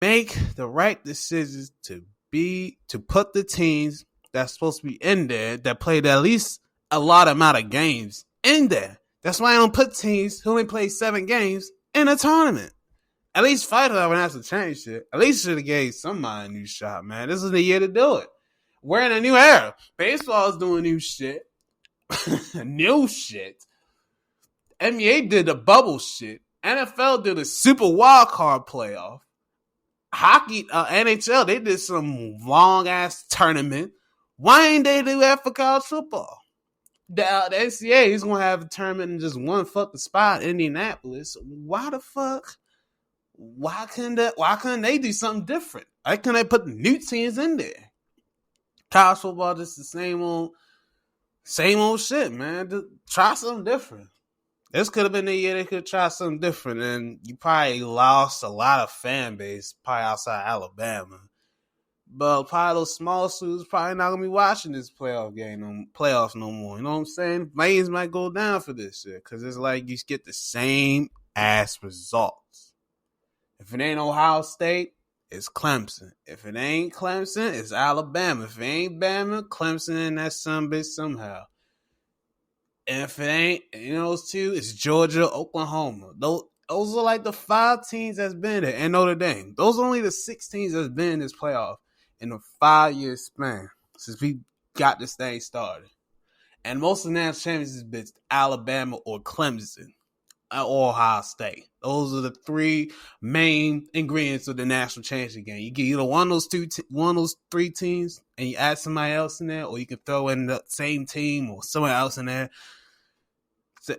make the right decisions to put the teams that's supposed to be in there that played at least a lot amount of games in there. That's why I don't put teams who only play 7 games in a tournament. At least fight over has to change shit. At least should have gave somebody a new shot, man. This is the year to do it. We're in a new era. Baseball is doing new shit. New shit. NBA did the bubble shit. NFL did a super wild card playoff. Hockey, NHL, they did some long ass tournament. Why ain't they do that for college football? The NCAA is gonna have a tournament in just one fucking spot, Indianapolis. Why the fuck? Why couldn't they do something different? Why couldn't they put new teams in there? College football just the same old shit, man. Just try something different. This could have been the year they could try something different, and you probably lost a lot of fan base, probably outside Alabama. But probably those small schools probably not gonna be watching this playoffs no more. You know what I'm saying? Lanes might go down for this shit because it's like you get the same ass results. If it ain't Ohio State, it's Clemson. If it ain't Clemson, it's Alabama. If it ain't Bama, Clemson and that some bitch somehow. And if it ain't, those two, it's Georgia, Oklahoma. Those are like the 5 teams that's been there, and Notre Dame. Those are only the 6 teams that's been in this playoff in a 5-year span since we got this thing started. And most of the national champions has been Alabama or Clemson or Ohio State. Those are the 3 main ingredients of the national championship game. You get either one of those 3 teams, and you add somebody else in there, or you can throw in the same team or someone else in there. So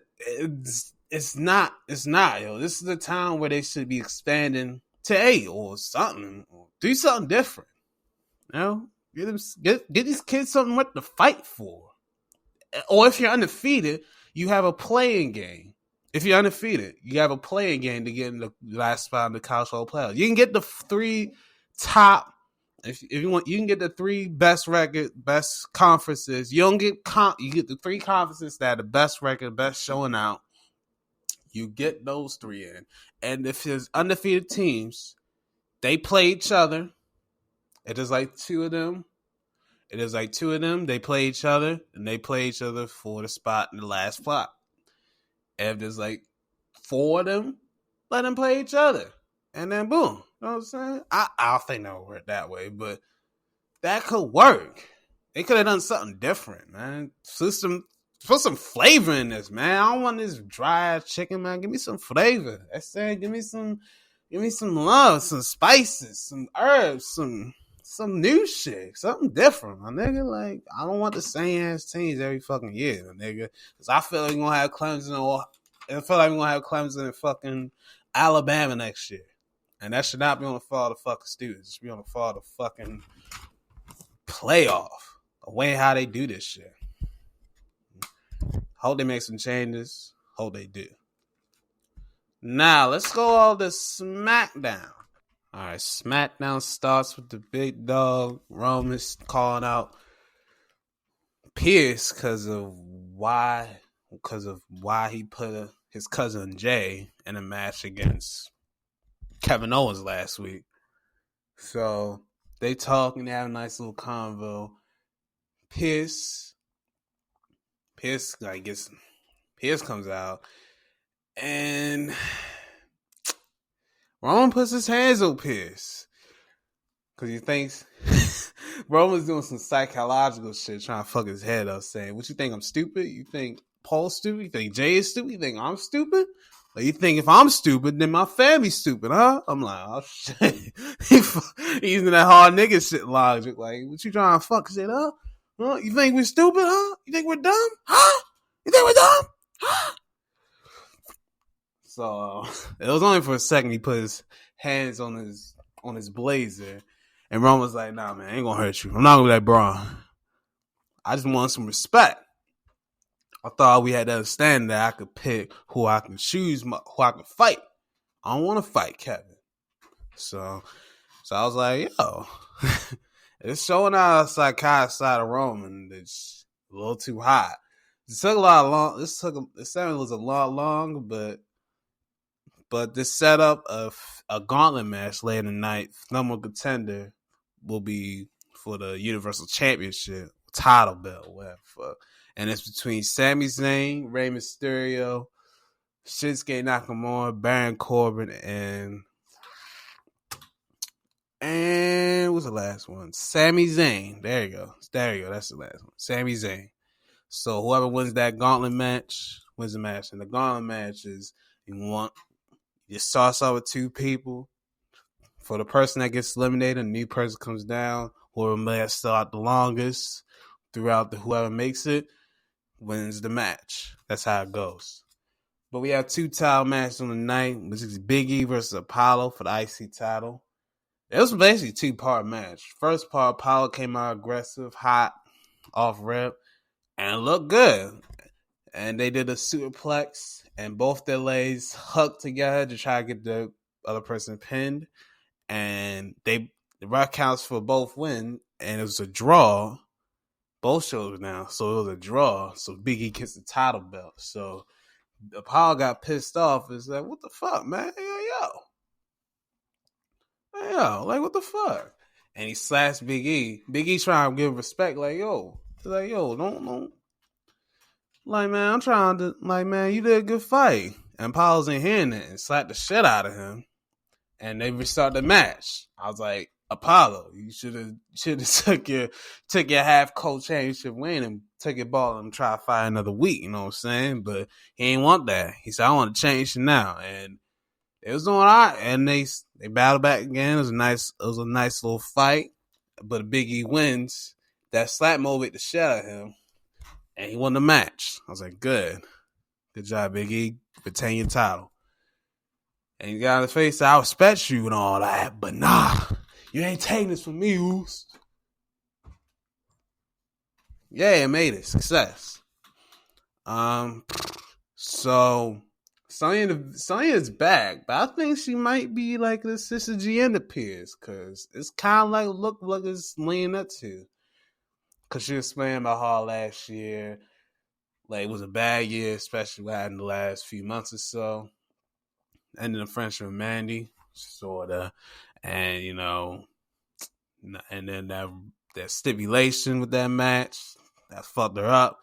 it's not, yo. This is the time where they should be expanding to 8 or something, or do something different. Get these kids something what to fight for. Or if you're undefeated, you have a playing game. If you're undefeated, you have a playing game to get in the last spot in the college football playoffs. You can get the 3 top. If you want, you can get the 3 best conferences. You get the 3 conferences that are the best record, best showing out. You get those 3 in, and if there's undefeated teams, they play each other. It is like 2 of them. They play each other, and they play each other for the spot in the last spot. And if there's like 4 of them, let them play each other. And then boom. You know what I'm saying? I don't think that would work that way, but that could work. They could have done something different, man. Put some flavor in this, man. I don't want this dry ass chicken, man. Give me some flavor. That's it. Give me some love, some spices, some herbs, some new shit, something different, my nigga. Like, I don't want the same ass teams every fucking year, my nigga. Because I feel like we're gonna have Clemson and fucking Alabama next year. And that should not be on the fault of the fucking students. It should be on the fault of the fucking playoff. The way how they do this shit. Hope they make some changes. Hope they do. Now, let's go all to SmackDown. All right, SmackDown starts with the big dog Roman calling out Pierce because of why he put his cousin Jay in a match against Kevin Owens last week. So they talk and they have a nice little convo. Pierce comes out and Roman puts his hands on Pierce because he thinks Roman's doing some psychological shit, trying to fuck his head up, saying, "What you think? I'm stupid? You think Paul's stupid? You think Jay is stupid? You think I'm stupid? Or you think if I'm stupid, then my family's stupid, huh?" I'm like, oh shit. He's using that hard nigga shit logic. Like, what you trying to fuck shit up? Huh? You think we're stupid, huh? You think we're dumb? Huh? You think we're dumb? Huh? So it was only for a second he put his hands on his blazer, and Roman was like, "Nah, man, I ain't gonna hurt you. I'm not gonna be like Braun. I just want some respect. I thought we had to understand that I could pick who I can choose, who I can fight. I don't want to fight Kevin." So I was like, "Yo, it's showing out a psychotic side of Roman that's a little too hot." It took a lot long. It was a lot long, but But this setup of a gauntlet match later tonight, number one contender will be for the Universal Championship, title belt, whatever. And it's between Sami Zayn, Rey Mysterio, Shinsuke Nakamura, Baron Corbin, and what's the last one? Sami Zayn. There you go. That's the last one. Sami Zayn. So whoever wins that gauntlet match wins the match. And the gauntlet match is you start off with two people. For the person that gets eliminated, a new person comes down. Whoever lasts out the longest throughout whoever makes it wins the match. That's how it goes. But we have two title matches on the night, which is Big E versus Apollo for the IC title. It was basically a 2-part match. First part, Apollo came out aggressive, hot, off rip, and looked good. And they did a superplex, and both their legs hugged together to try to get the other person pinned. And the ref counts for both win, and it was a draw. Both shows now, so it was a draw. So Big E gets the title belt. So Apollo got pissed off. It's like, what the fuck, man? Yo, like, what the fuck? And he slaps Big E. Big E trying to give respect, like, yo. He's like, yo, don't. Like, man, I'm trying to, like, man, you did a good fight. And Apollo's in hearing it and slapped the shit out of him. And they restart the match. I was like, Apollo, you should have took your half court championship win and took your ball and try to fight another week, you know what I'm saying? But he ain't want that. He said, I want to change it now. And it was doing all right, and they battled back again. It was a nice little fight, but Big E wins. That slap motivated the shit out of him, and he won the match. I was like, good job, Big E, retain your title. And he got in the face, I respect you and all that, but nah, you ain't taking this from me, Oos. Yeah, it made it success. So. Sonya's back, but I think she might be like the Sister GM appears, because it's kind of like look it's leaning up to. Because she was explained about how last year, like, it was a bad year, especially what happened the last few months or so. Ended the friendship with Mandy, sorta, and and then that stipulation with that match that fucked her up.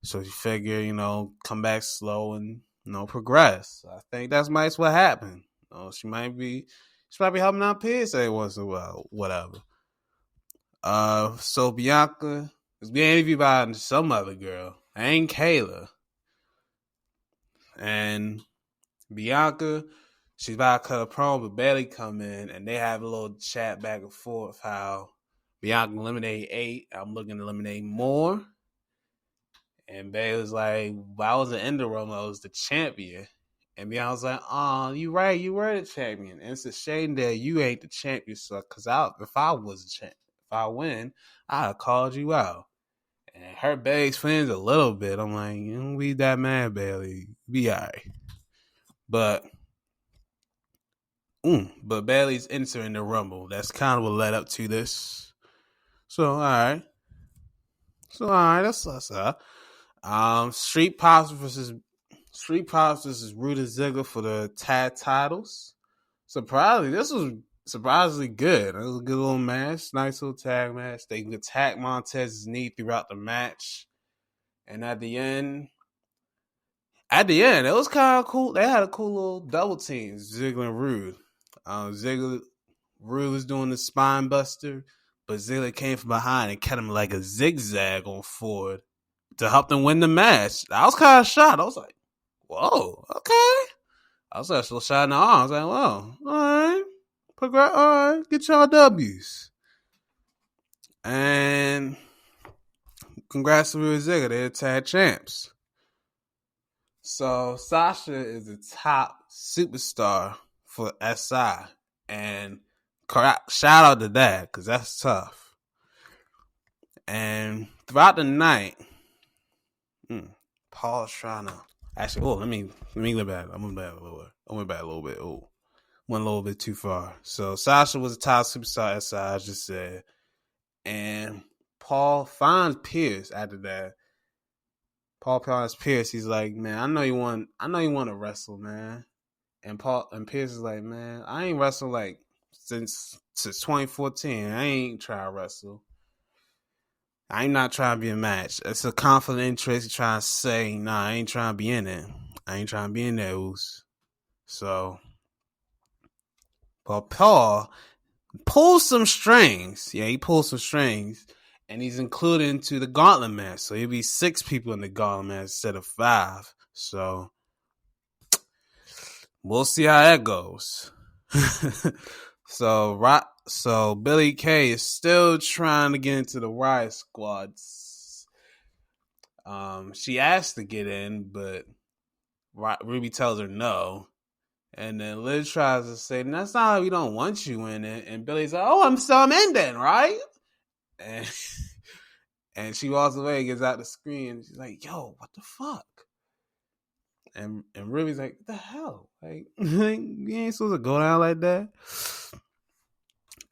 So she figured, come back slow and progress. I think that's what happened. She might be helping out Pierce every once in a while, whatever. So Bianca is being interviewed by some other girl, ain't Kayla, and Bianca, she's about to cut a promo, but Bailey come in and they have a little chat back and forth how Bianca eliminated 8, I'm looking to eliminate more. And Bailey was like, well, I was in the room, I was the champion. And Bianca was like, oh, you right, you were the champion. And it's a shame that you ain't the champion, so because if I was the champ, if I win, I'd have called you out. And it hurt Bailey's feelings a little bit. I'm like, you don't be that mad, Bailey. Be all right. But Bailey's entering the Rumble. That's kind of what led up to this. So, all right. That's up. Street Profits versus Rude and Ziggler for the tag titles. Surprisingly, this was surprisingly good. It was a good little match, nice little tag match. They attacked Montez's knee throughout the match, and at the end, it was kind of cool. They had a cool little double team, Ziggler and Rude. Rude was doing the spine buster, but Ziggler came from behind and kept him like a zigzag on forward to help them win the match. I was kind of shocked. I was like, whoa, okay. I was actually shot in the arm. I was like, whoa, all right, get y'all W's. And congrats to Rude Ziggler, they're tag champs. So Sasha is the top superstar for SI. And shout out to that, because that's tough. And throughout the night, Paul's trying to actually. Oh, let me look back. I went back a little bit. Oh, went a little bit too far. So Sasha was the top superstar, as I just said, and Paul finds Pierce after that. Paul finds Pierce. He's like, man, I know you want to wrestle, man. And Pierce is like, man, I ain't wrestled like since 2014. I ain't trying to wrestle. I'm not trying to be a match. It's a conflict of interest. Trying to say, nah, I ain't trying to be in it. I ain't trying to be in there, Oos. So, but Paul pulls some strings. Yeah, he pulls some strings. And he's included into the gauntlet match. So he'll be 6 people in the gauntlet match instead of 5. So we'll see how that goes. So Billy Kay is still trying to get into the Riot Squad. She asked to get in, but Ruby tells her no. And then Liz tries to say, that's not how we don't want you in it. And Billy's like, oh, I'm in then, right? And she walks away and gets out the screen. She's like, yo, what the fuck? And Ruby's like, what the hell? Like, you ain't supposed to go down like that.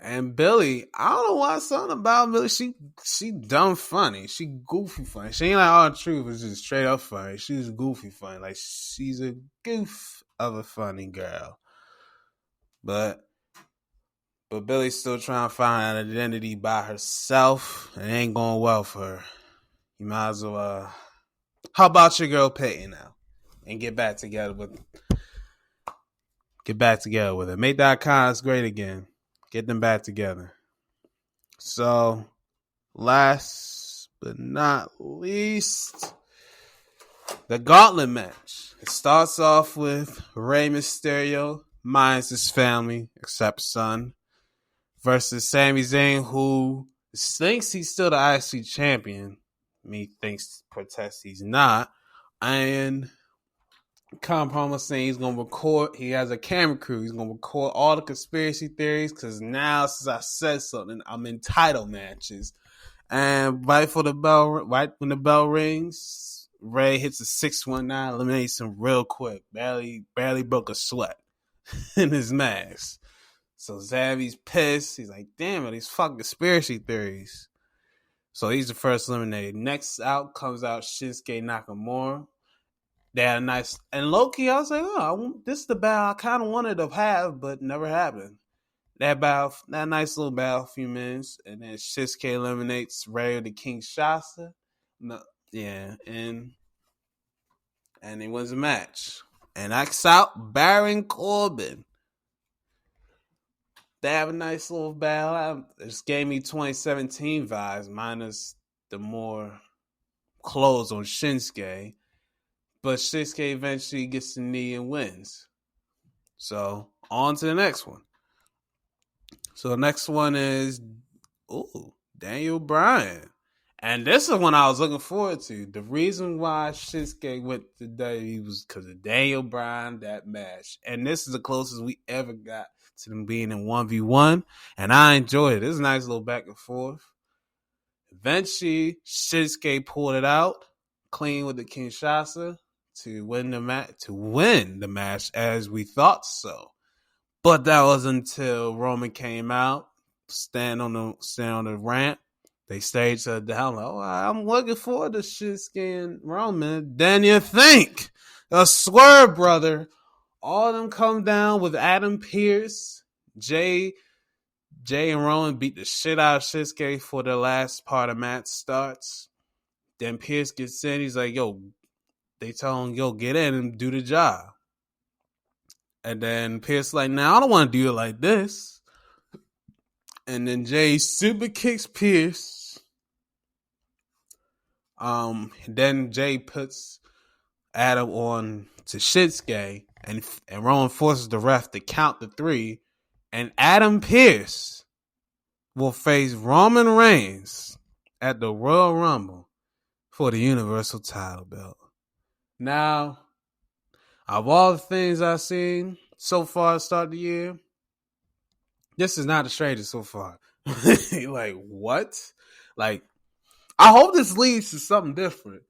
And Billy, I don't know why something about Billy. She dumb funny. She goofy funny. She ain't like all the truth. It's just straight up funny. She's goofy funny. Like she's a goof of a funny girl. But Billy's still trying to find an identity by herself. It ain't going well for her. You might as well. How about your girl Peyton now? And get back together with her. Make the Icons great again. Get them back together. So, last but not least, the gauntlet match. It starts off with Rey Mysterio minus his family, except son, versus Sami Zayn, who thinks he's still the IC champion. Protests he's not. And Compromise saying he's going to record. He has a camera crew. He's going to record all the conspiracy theories because now, since I said something, I'm in title matches. And right when the bell rings, Ray hits a 619, eliminates him real quick. Barely broke a sweat in his mask. So Zavi's pissed. He's like, damn it, these fucking conspiracy theories. So he's the first eliminated. Next out comes out Shinsuke Nakamura. They had a nice, and low-key, I was like, oh, this is the battle I kind of wanted to have, but never happened. That nice little battle, a few minutes, and then Shinsuke eliminates Ray of the King Shasta. No, yeah, and he wins the match. And knocks out Baron Corbin. They have a nice little battle. It just gave me 2017 vibes, minus the more clothes on Shinsuke. But Shinsuke eventually gets the knee and wins. So, on to the next one. So, the next one is Daniel Bryan. And this is one I was looking forward to. The reason why Shinsuke went today was because of Daniel Bryan, that match. And this is the closest we ever got to them being in 1v1. And I enjoyed it. This is a nice little back and forth. Eventually, Shinsuke pulled it out, clean with the Kinshasa, to win the match as we thought so. But that was until Roman came out, stand on the ramp. They staged her down. Like, I'm looking forward to Shinsuke and Roman. Then you think a swerve, brother. All of them come down with Adam Pearce. Jay and Roman beat the shit out of Shinsuke for the last part of match starts. Then Pearce gets in. He's like, yo, they tell him, yo, get in and do the job. And then Pierce like, now I don't want to do it like this. And then Jay super kicks Pierce. Then Jay puts Adam on to Shinsuke, and Roman forces the ref to count the 3. And Adam Pearce will face Roman Reigns at the Royal Rumble for the Universal title belt. Now, of all the things I've seen so far to start the year, this is not the strangest so far. Like, what? Like, I hope this leads to something different.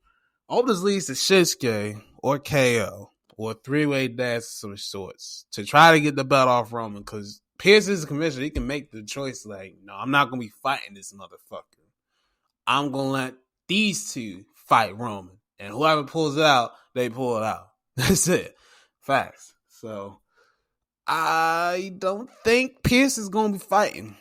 I hope this leads to Shinsuke or KO or a 3-way dance of some sorts to try to get the belt off Roman, because Pierce is the commissioner. He can make the choice like, no, I'm not going to be fighting this motherfucker. I'm going to let these two fight Roman. And whoever pulls it out, they pull it out. That's it. Facts. So, I don't think Pierce is going to be fighting.